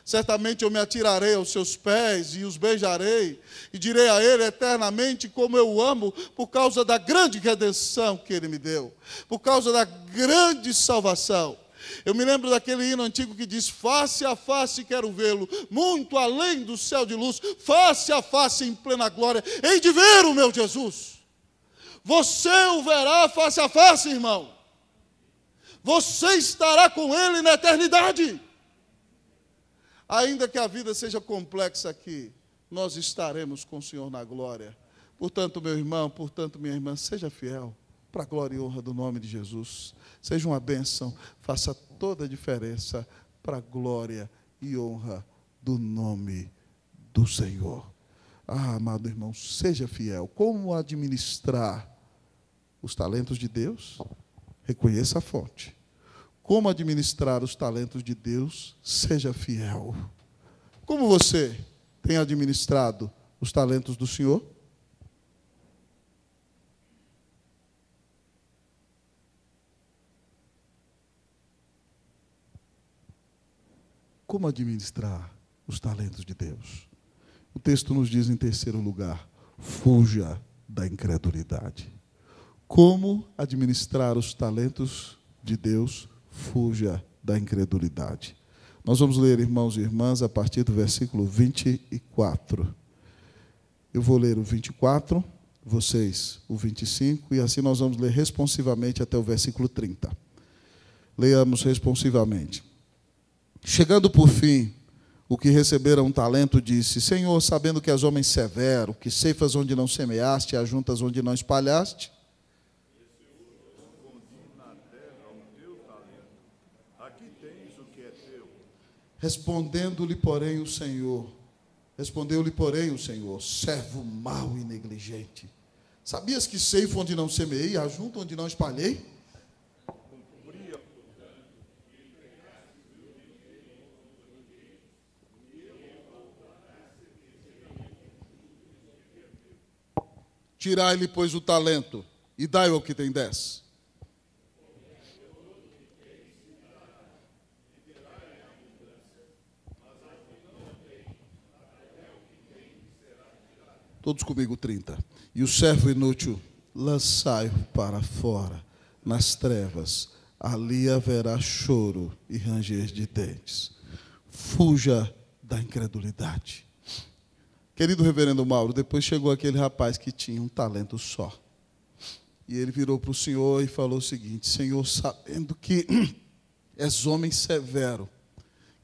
certamente eu me atirarei aos seus pés e os beijarei e direi a Ele eternamente como eu o amo por causa da grande redenção que Ele me deu, por causa da grande salvação. Eu me lembro daquele hino antigo que diz: face a face quero vê-lo, muito além do céu de luz, face a face em plena glória, hei de ver o meu Jesus. Você o verá face a face, irmão. Você estará com Ele na eternidade. Ainda que a vida seja complexa aqui, nós estaremos com o Senhor na glória. Portanto, meu irmão, portanto, minha irmã, seja fiel para a glória e honra do nome de Jesus. Seja uma bênção, faça toda a diferença para a glória e honra do nome do Senhor. Ah, amado irmão, seja fiel. Como administrar os talentos de Deus? Reconheça a fonte. Como administrar os talentos de Deus? Seja fiel. Como você tem administrado os talentos do Senhor? Como administrar os talentos de Deus? O texto nos diz em terceiro lugar: fuja da incredulidade. Como administrar os talentos de Deus? Fuja da incredulidade. Nós vamos ler, irmãos e irmãs, a partir do versículo 24. Eu vou ler o 24, vocês o 25, e assim nós vamos ler responsivamente até o versículo 30. Leamos responsivamente. Chegando por fim, o que recebera um talento disse: Senhor, sabendo que és homem severo, que ceifas onde não semeaste, e ajuntas onde não espalhaste, respondeu-lhe, porém, o Senhor, servo mau e negligente. Sabias que ceifo onde não semeei, e ajunto onde não espalhei? Tirai-lhe, pois, o talento, e dai-o ao que tem 10. Todos comigo, 30. E o servo inútil, lançai-o para fora, nas trevas, ali haverá choro e ranger de dentes. Fuja da incredulidade. Querido reverendo Mauro, depois chegou aquele rapaz que tinha um talento só. E ele virou para o Senhor e falou o seguinte: Senhor, sabendo que és homem severo,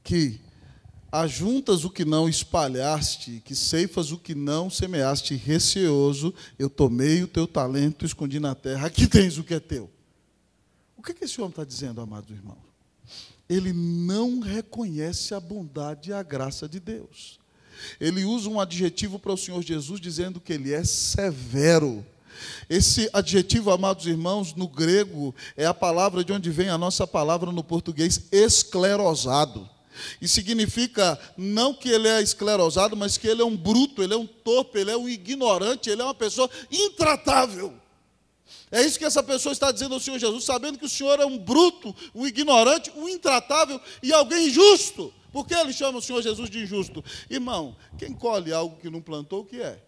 que ajuntas o que não espalhaste, que ceifas o que não semeaste, receoso, eu tomei o teu talento e escondi na terra, aqui tens o que é teu. O que esse homem está dizendo, amado irmão? Ele não reconhece a bondade e a graça de Deus. Ele usa um adjetivo para o Senhor Jesus, dizendo que ele é severo. Esse adjetivo, amados irmãos, no grego, é a palavra de onde vem a nossa palavra no português, esclerosado. E significa não que ele é esclerosado, mas que ele é um bruto, ele é um torpe, ele é um ignorante, ele é uma pessoa intratável. É isso que essa pessoa está dizendo ao Senhor Jesus, sabendo que o Senhor é um bruto, um ignorante, um intratável e alguém injusto. Por que ele chama o Senhor Jesus de injusto? Irmão, quem colhe algo que não plantou, o que é?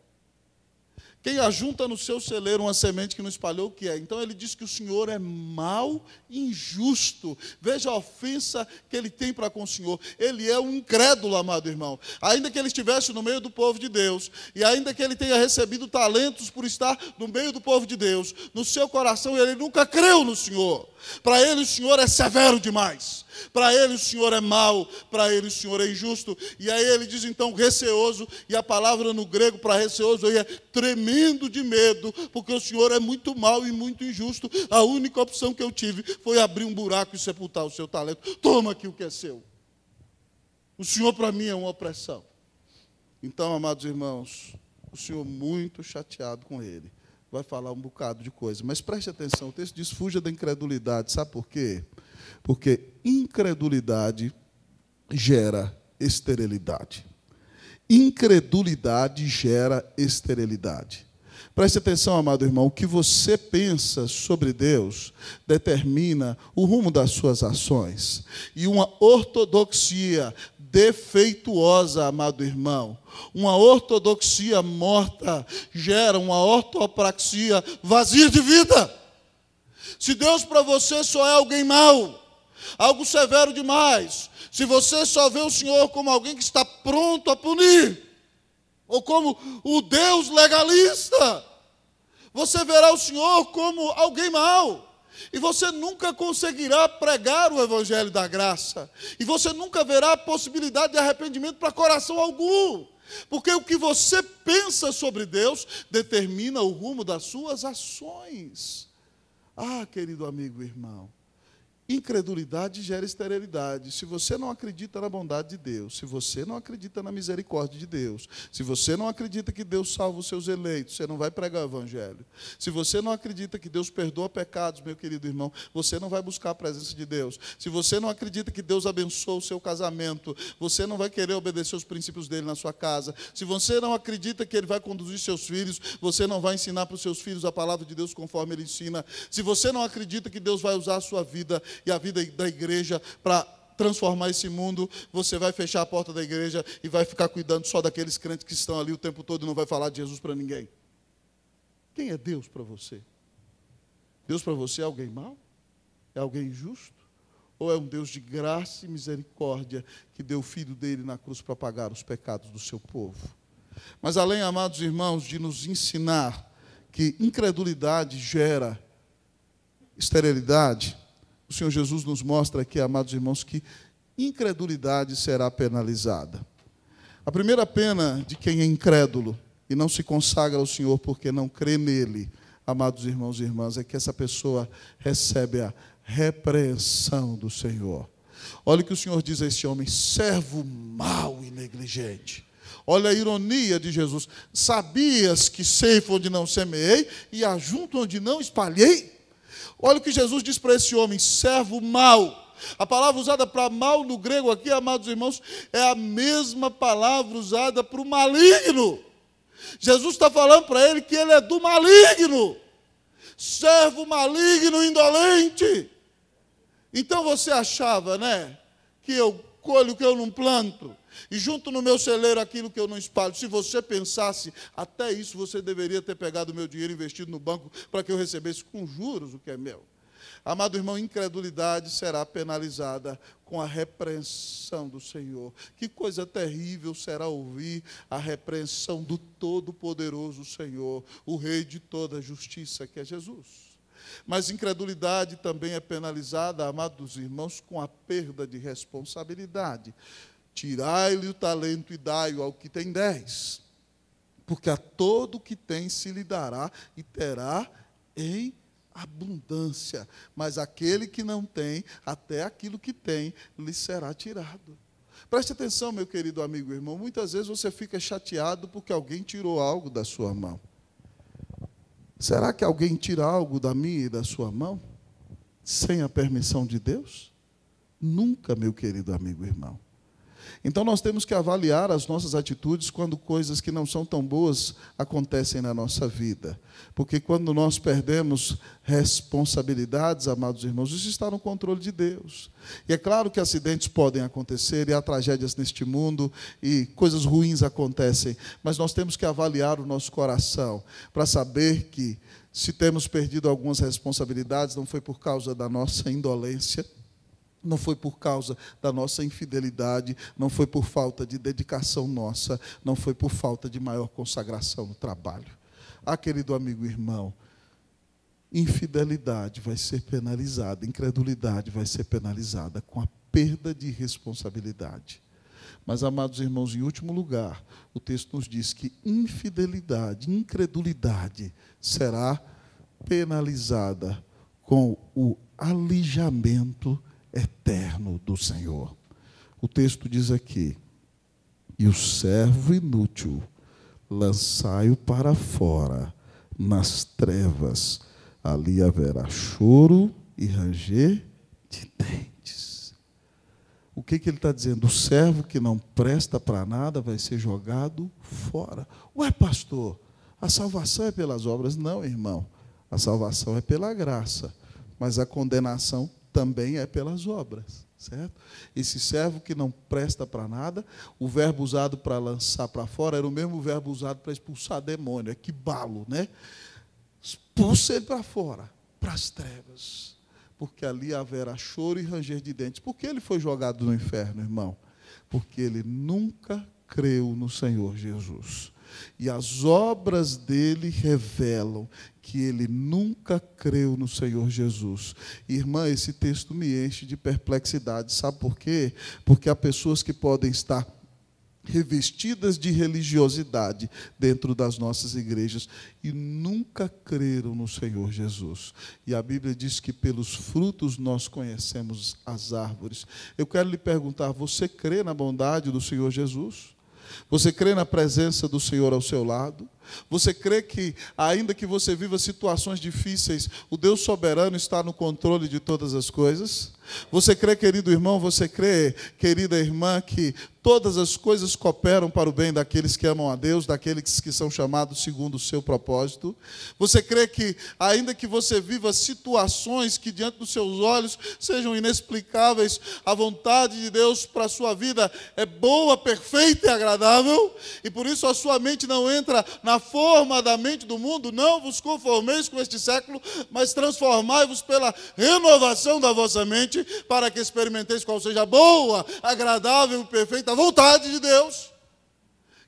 Quem ajunta no seu celeiro uma semente que não espalhou, o que é? Então ele diz que o Senhor é mau e injusto. Veja a ofensa que ele tem para com o Senhor. Ele é um incrédulo, amado irmão. Ainda que ele estivesse no meio do povo de Deus, e ainda que ele tenha recebido talentos por estar no meio do povo de Deus, no seu coração ele nunca creu no Senhor. Para ele o Senhor é severo demais. Para ele o Senhor é mau, para ele o Senhor é injusto. E aí ele diz então receoso, e a palavra no grego para receoso aí é tremendo de medo, porque o Senhor é muito mau e muito injusto. A única opção que eu tive foi abrir um buraco e sepultar o seu talento. Toma aqui o que é seu. O Senhor para mim é uma opressão. Então, amados irmãos, o Senhor muito chateado com ele. Vai falar um bocado de coisa. Mas preste atenção, o texto diz, fuja da incredulidade. Sabe por quê? Porque incredulidade gera esterilidade. Incredulidade gera esterilidade. Preste atenção, amado irmão, o que você pensa sobre Deus determina o rumo das suas ações. E uma ortodoxia defeituosa, amado irmão, uma ortodoxia morta gera uma ortopraxia vazia de vida. Se Deus para você só é alguém mau, algo severo demais, se você só vê o Senhor como alguém que está pronto a punir, ou como o Deus legalista, você verá o Senhor como alguém mau. E você nunca conseguirá pregar o evangelho da graça. E você nunca verá a possibilidade de arrependimento para coração algum. Porque o que você pensa sobre Deus determina o rumo das suas ações. Ah, querido amigo e irmão, incredulidade gera esterilidade. Se você não acredita na bondade de Deus, se você não acredita na misericórdia de Deus, se você não acredita que Deus salva os seus eleitos, você não vai pregar o evangelho. Se você não acredita que Deus perdoa pecados, meu querido irmão, você não vai buscar a presença de Deus. Se você não acredita que Deus abençoa o seu casamento, você não vai querer obedecer os princípios dele na sua casa. Se você não acredita que ele vai conduzir seus filhos, você não vai ensinar para os seus filhos a palavra de Deus conforme ele ensina. Se você não acredita que Deus vai usar a sua vida e a vida da igreja para transformar esse mundo, você vai fechar a porta da igreja e vai ficar cuidando só daqueles crentes que estão ali o tempo todo e não vai falar de Jesus para ninguém. Quem é Deus para você? Deus para você é alguém mau? É alguém injusto? Ou é um Deus de graça e misericórdia que deu o Filho dele na cruz para pagar os pecados do seu povo? Mas além, amados irmãos, de nos ensinar que incredulidade gera esterilidade, o Senhor Jesus nos mostra aqui, amados irmãos, que incredulidade será penalizada. A primeira pena de quem é incrédulo e não se consagra ao Senhor porque não crê nele, amados irmãos e irmãs, é que essa pessoa recebe a repreensão do Senhor. Olha o que o Senhor diz a este homem, servo mau e negligente. Olha a ironia de Jesus. Sabias que ceifo onde não semeei e ajunto onde não espalhei? Olha o que Jesus diz para esse homem, servo mau. A palavra usada para mal no grego aqui, amados irmãos, é a mesma palavra usada para o maligno. Jesus está falando para ele que ele é do maligno. Servo maligno, indolente. Então você achava, né, que eu colho o que eu não planto e junto no meu celeiro aquilo que eu não espalho. Se você pensasse, até isso você deveria ter pegado o meu dinheiro investido no banco para que eu recebesse com juros o que é meu. Amado irmão, incredulidade será penalizada com a repreensão do Senhor. Que coisa terrível será ouvir a repreensão do Todo-Poderoso Senhor, o Rei de toda a justiça, que é Jesus. Mas incredulidade também é penalizada, amados irmãos, com a perda de responsabilidade. Tirai-lhe o talento e dai-o ao que tem 10. Porque a todo que tem se lhe dará e terá em abundância. Mas aquele que não tem, até aquilo que tem, lhe será tirado. Preste atenção, meu querido amigo e irmão. Muitas vezes você fica chateado porque alguém tirou algo da sua mão. Será que alguém tira algo da minha e da sua mão sem a permissão de Deus? Nunca, meu querido amigo e irmão. Então nós temos que avaliar as nossas atitudes quando coisas que não são tão boas acontecem na nossa vida. Porque quando nós perdemos responsabilidades, amados irmãos, isso está no controle de Deus. E é claro que acidentes podem acontecer, e há tragédias neste mundo, e coisas ruins acontecem, mas nós temos que avaliar o nosso coração para saber que, se temos perdido algumas responsabilidades, não foi por causa da nossa indolência, não foi por causa da nossa infidelidade, não foi por falta de dedicação nossa, não foi por falta de maior consagração no trabalho. Ah, querido amigo e irmão, infidelidade vai ser penalizada, incredulidade vai ser penalizada com a perda de responsabilidade. Mas, amados irmãos, em último lugar, o texto nos diz que infidelidade, incredulidade será penalizada com o alijamento eterno do Senhor. O texto diz aqui: e o servo inútil lançai-o para fora, nas trevas, ali haverá choro e ranger de dentes. O que ele está dizendo? O servo que não presta para nada vai ser jogado fora. Ué, pastor, a salvação é pelas obras? Não, irmão, a salvação é pela graça, mas a condenação também é pelas obras, certo? Esse servo que não presta para nada, o verbo usado para lançar para fora era o mesmo verbo usado para expulsar demônio. É que balo, né? Expulsa ele para fora, para as trevas, porque ali haverá choro e ranger de dentes. Por que ele foi jogado no inferno, irmão? Porque ele nunca creu no Senhor Jesus. E as obras dele revelam que ele nunca creu no Senhor Jesus. Irmã, esse texto me enche de perplexidade. Sabe por quê? Porque há pessoas que podem estar revestidas de religiosidade dentro das nossas igrejas e nunca creram no Senhor Jesus. E a Bíblia diz que pelos frutos nós conhecemos as árvores. Eu quero lhe perguntar, você crê na bondade do Senhor Jesus? Você crê na presença do Senhor ao seu lado? Você crê que, ainda que você viva situações difíceis, o Deus soberano está no controle de todas as coisas? Você crê, querido irmão, você crê, querida irmã, que todas as coisas cooperam para o bem daqueles que amam a Deus, daqueles que são chamados segundo o seu propósito? Você crê que, ainda que você viva situações que diante dos seus olhos sejam inexplicáveis, a vontade de Deus para a sua vida é boa, perfeita e agradável, e por isso a sua mente não entra na forma da mente do mundo? Não vos conformeis com este século, mas transformai-vos pela renovação da vossa mente, para que experimenteis qual seja a boa, agradável e perfeita vontade de Deus.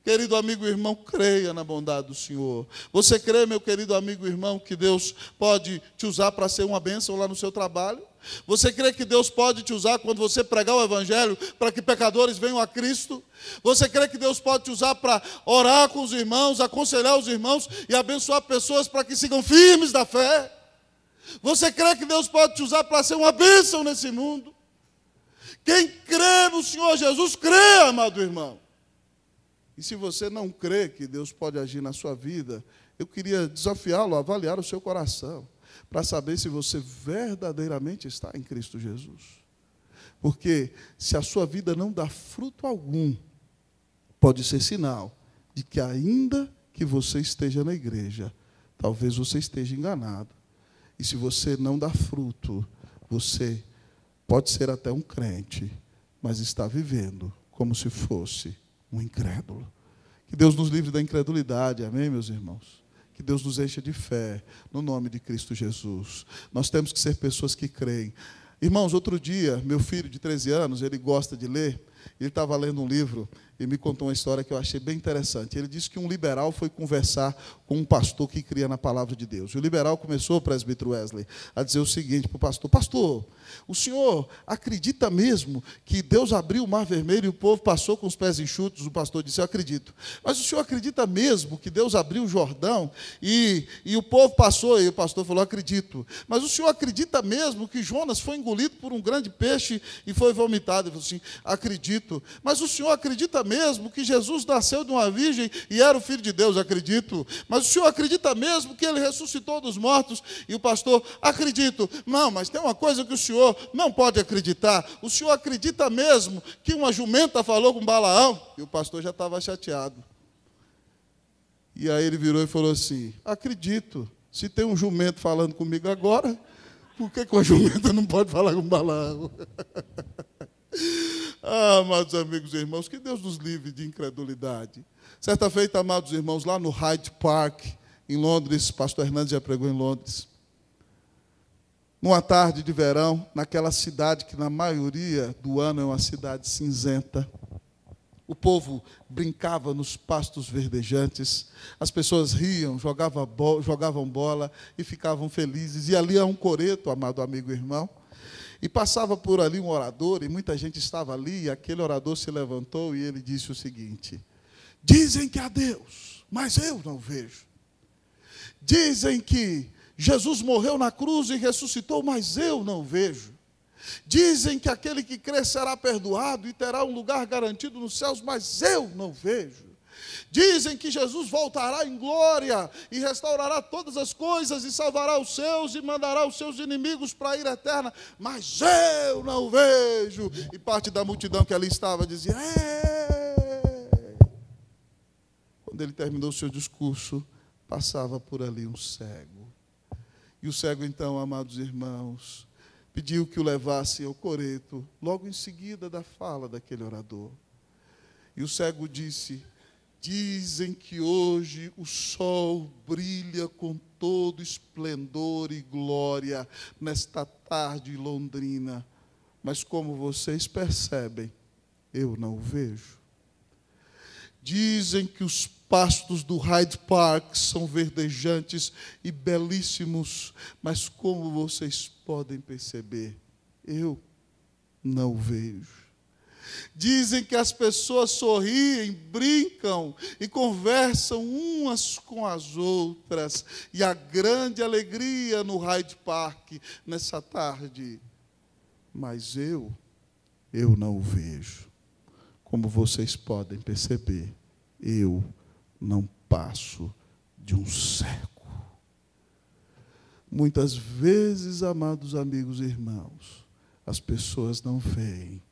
Querido amigo e irmão, creia na bondade do Senhor. Você crê, meu querido amigo e irmão, que Deus pode te usar para ser uma bênção lá no seu trabalho? Você crê que Deus pode te usar quando você pregar o Evangelho para que pecadores venham a Cristo? Você crê que Deus pode te usar para orar com os irmãos, aconselhar os irmãos e abençoar pessoas para que sigam firmes da fé? Você crê que Deus pode te usar para ser uma bênção nesse mundo? Quem crê no Senhor Jesus, crê, amado irmão. E se você não crê que Deus pode agir na sua vida, eu queria desafiá-lo a avaliar o seu coração, para saber se você verdadeiramente está em Cristo Jesus. Porque se a sua vida não dá fruto algum, pode ser sinal de que ainda que você esteja na igreja, talvez você esteja enganado. E se você não dá fruto, você pode ser até um crente, mas está vivendo como se fosse um incrédulo. Que Deus nos livre da incredulidade, amém, meus irmãos? Que Deus nos encha de fé, no nome de Cristo Jesus. Nós temos que ser pessoas que creem. Irmãos, outro dia, meu filho de 13 anos, ele gosta de ler, ele estava lendo um livro e me contou uma história que eu achei bem interessante. Ele disse que um liberal foi conversar com um pastor que cria na palavra de Deus. E o liberal começou, o presbítero Wesley, a dizer o seguinte para o pastor: pastor, o senhor acredita mesmo que Deus abriu o mar vermelho e o povo passou com os pés enxutos? O pastor disse: eu acredito. Mas o senhor acredita mesmo que Deus abriu o Jordão e o povo passou? E o pastor falou: acredito. Mas o senhor acredita mesmo que Jonas foi engolido por um grande peixe e foi vomitado? Ele falou assim: acredito. Mas o senhor acredita mesmo que Jesus nasceu de uma virgem e era o Filho de Deus? Acredito. Mas o senhor acredita mesmo que ele ressuscitou dos mortos? E o pastor: acredito. Não, mas tem uma coisa que o senhor não pode acreditar. O senhor acredita mesmo que uma jumenta falou com Balaão? E o pastor já estava chateado. E aí ele virou e falou assim: acredito. Se tem um jumento falando comigo agora, por que uma jumenta não pode falar com Balaão? Ah, amados amigos e irmãos, que Deus nos livre de incredulidade. Certa feita, amados irmãos, lá no Hyde Park, em Londres, pastor Hernandes já pregou em Londres, numa tarde de verão, naquela cidade que na maioria do ano é uma cidade cinzenta, o povo brincava nos pastos verdejantes, as pessoas riam, jogavam bola e ficavam felizes. E ali há um coreto, amado amigo e irmão, e passava por ali um orador, e muita gente estava ali, e aquele orador se levantou e ele disse o seguinte: dizem que há Deus, mas eu não vejo. Dizem que Jesus morreu na cruz e ressuscitou, mas eu não vejo. Dizem que aquele que crê será perdoado e terá um lugar garantido nos céus, mas eu não vejo. Dizem que Jesus voltará em glória e restaurará todas as coisas e salvará os seus e mandará os seus inimigos para a ira eterna, mas eu não vejo. E parte da multidão que ali estava dizia: Quando ele terminou o seu discurso, passava por ali um cego. E o cego, então, amados irmãos, pediu que o levassem ao coreto, logo em seguida da fala daquele orador. E o cego disse: dizem que hoje o sol brilha com todo esplendor e glória nesta tarde londrina, mas como vocês percebem, eu não o vejo. Dizem que os pastos do Hyde Park são verdejantes e belíssimos, mas como vocês podem perceber, eu não o vejo. Dizem que as pessoas sorriem, brincam e conversam umas com as outras, e a grande alegria no Hyde Park nessa tarde, mas eu não o vejo. Como vocês podem perceber, eu não passo de um cego. Muitas vezes, amados amigos e irmãos, as pessoas não veem,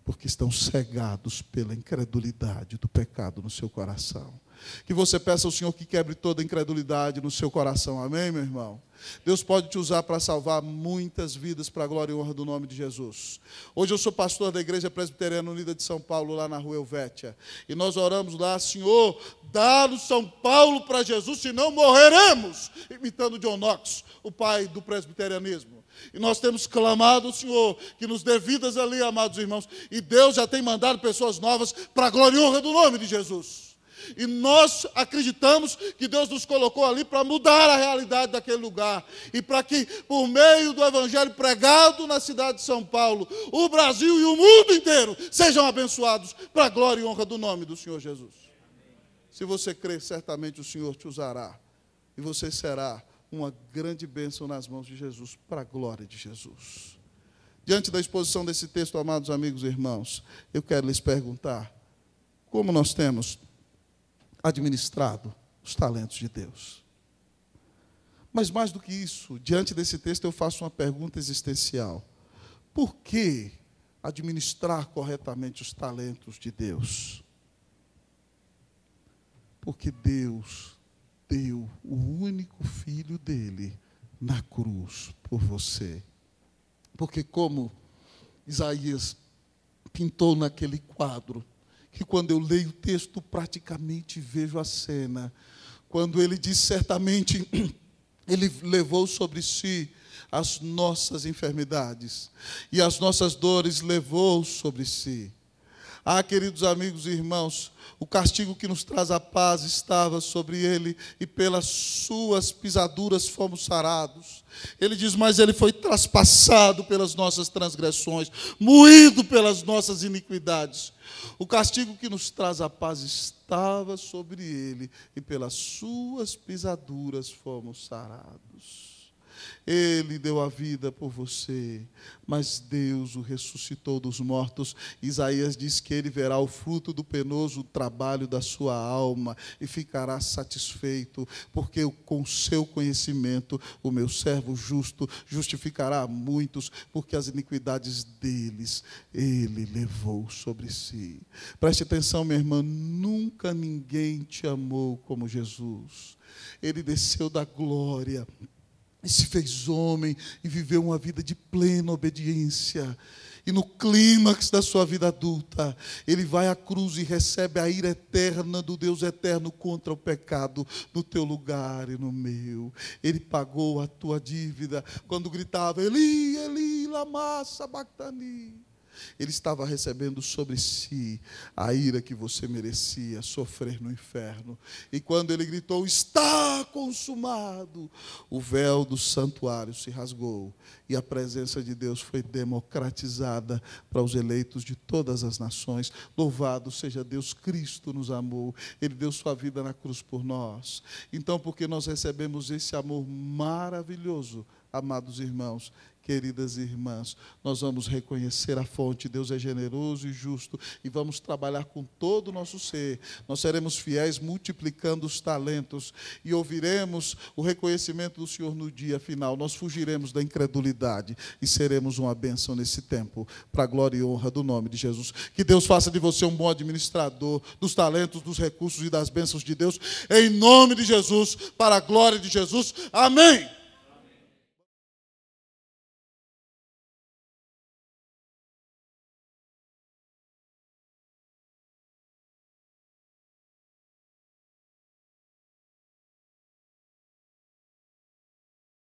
porque estão cegados pela incredulidade do pecado no seu coração. Que você peça ao Senhor que quebre toda a incredulidade no seu coração, amém, meu irmão? Deus pode te usar para salvar muitas vidas para a glória e honra do nome de Jesus. Hoje eu sou pastor da Igreja Presbiteriana Unida de São Paulo, lá na Rua Helvétia. E nós oramos lá: Senhor, dá-nos São Paulo para Jesus, senão morreremos. Imitando John Knox, o pai do presbiterianismo. E nós temos clamado ao Senhor que nos dê vidas ali, amados irmãos. E Deus já tem mandado pessoas novas para a glória e honra do nome de Jesus. E nós acreditamos que Deus nos colocou ali para mudar a realidade daquele lugar. E para que, por meio do evangelho pregado na cidade de São Paulo, o Brasil e o mundo inteiro sejam abençoados para a glória e honra do nome do Senhor Jesus. Se você crer, certamente o Senhor te usará. E você será uma grande bênção nas mãos de Jesus, para a glória de Jesus. Diante da exposição desse texto, amados amigos e irmãos, eu quero lhes perguntar: como nós temos administrado os talentos de Deus? Mas mais do que isso, diante desse texto eu faço uma pergunta existencial: por que administrar corretamente os talentos de Deus? Porque Deus deu o único filho dele na cruz por você. Porque como Isaías pintou naquele quadro, que quando eu leio o texto praticamente vejo a cena, quando ele diz: certamente ele levou sobre si as nossas enfermidades e as nossas dores levou sobre si. Ah, queridos amigos e irmãos, o castigo que nos traz a paz estava sobre ele, e pelas suas pisaduras fomos sarados. Ele diz: mas ele foi traspassado pelas nossas transgressões, moído pelas nossas iniquidades. O castigo que nos traz a paz estava sobre ele, e pelas suas pisaduras fomos sarados. Ele deu a vida por você, mas Deus o ressuscitou dos mortos. Isaías diz que ele verá o fruto do penoso trabalho da sua alma e ficará satisfeito, porque com seu conhecimento o meu servo justo justificará a muitos, porque as iniquidades deles ele levou sobre si. Preste atenção, minha irmã, nunca ninguém te amou como Jesus. Ele desceu da glória e se fez homem e viveu uma vida de plena obediência. E no clímax da sua vida adulta, ele vai à cruz e recebe a ira eterna do Deus eterno contra o pecado no teu lugar e no meu. Ele pagou a tua dívida quando gritava: Eli, Eli, lama sabachthani. Ele estava recebendo sobre si a ira que você merecia sofrer no inferno. E quando ele gritou: está consumado, o véu do santuário se rasgou e a presença de Deus foi democratizada para os eleitos de todas as nações. Louvado seja Deus, Cristo nos amou. Ele deu sua vida na cruz por nós. Então, porque nós recebemos esse amor maravilhoso, amados irmãos, queridas irmãs, nós vamos reconhecer a fonte. Deus é generoso e justo e vamos trabalhar com todo o nosso ser. Nós seremos fiéis multiplicando os talentos e ouviremos o reconhecimento do Senhor no dia final. Nós fugiremos da incredulidade e seremos uma bênção nesse tempo, para a glória e honra do nome de Jesus. Que Deus faça de você um bom administrador dos talentos, dos recursos e das bênçãos de Deus, em nome de Jesus, para a glória de Jesus. Amém.